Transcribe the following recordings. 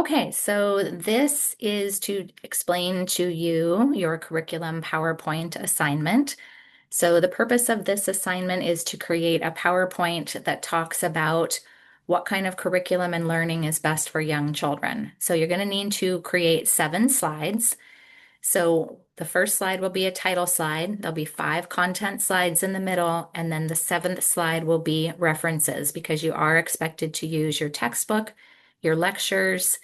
Okay, so this is to explain to you your curriculum PowerPoint assignment. So the purpose of this assignment is to create a PowerPoint that talks about what kind of curriculum and learning is best for young children. So you're going to need to create 7 slides. So the first slide will be a title slide. There'll be 5 content slides in the middle, and then the 7th slide will be references because you are expected to use your textbook, your lectures,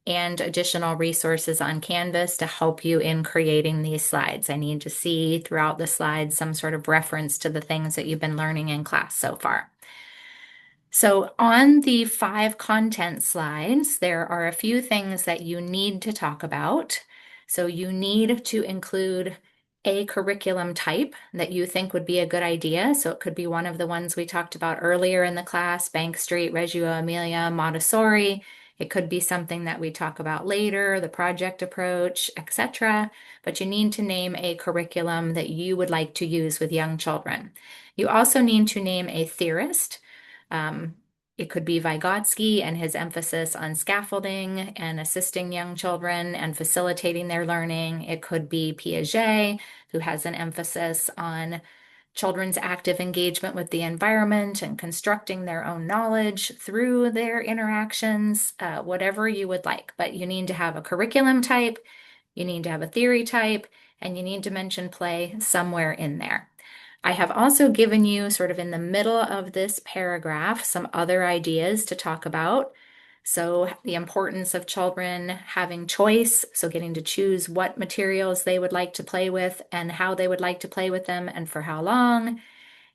and additional resources on Canvas to help you in creating these slides. I need to see throughout the slides some sort of reference to the things that you've been learning in class so far. So on the 5 content slides, there are a few things that you need to talk about. So you need to include a curriculum type that you think would be a good idea. So it could be one of the ones we talked about earlier in the class, Bank Street, Reggio Emilia, Montessori. It could be something that we talk about later, the project approach, etc. But you need to name a curriculum that you would like to use with young children. You also need to name a theorist. It could be Vygotsky and his emphasis on scaffolding and assisting young children and facilitating their learning. It could be Piaget, who has an emphasis on children's active engagement with the environment and constructing their own knowledge through their interactions, whatever you would like. But you need to have a curriculum type, you need to have a theory type, and you need to mention play somewhere in there. I have also given you, sort of in the middle of this paragraph, some other ideas to talk about. So the importance of children having choice, so getting to choose what materials they would like to play with and how they would like to play with them and for how long,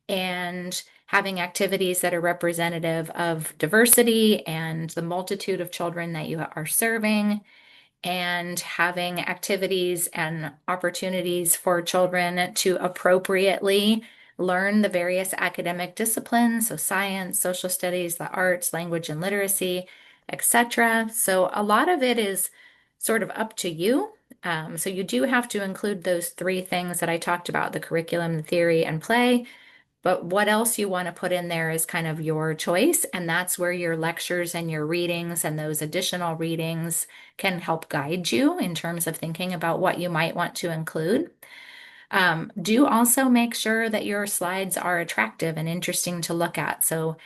and having activities that are representative of diversity and the multitude of children that you are serving, and having activities and opportunities for children to appropriately learn the various academic disciplines, so science, social studies, the arts, language and literacy, etc. So a lot of it is sort of up to you. So you do have to include those 3 things that I talked about, the curriculum, the theory, and play. But what else you want to put in there is kind of your choice, and that's where your lectures and your readings and those additional readings can help guide you in terms of thinking about what you might want to include. Do also make sure that your slides are attractive and interesting to look at. So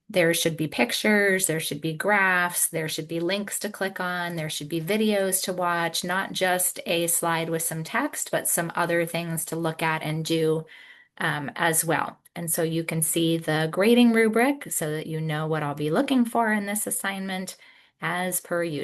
there should be pictures, there should be graphs, there should be links to click on, there should be videos to watch, not just a slide with some text, but some other things to look at and do as well. And so you can see the grading rubric so that you know what I'll be looking for in this assignment as per usual.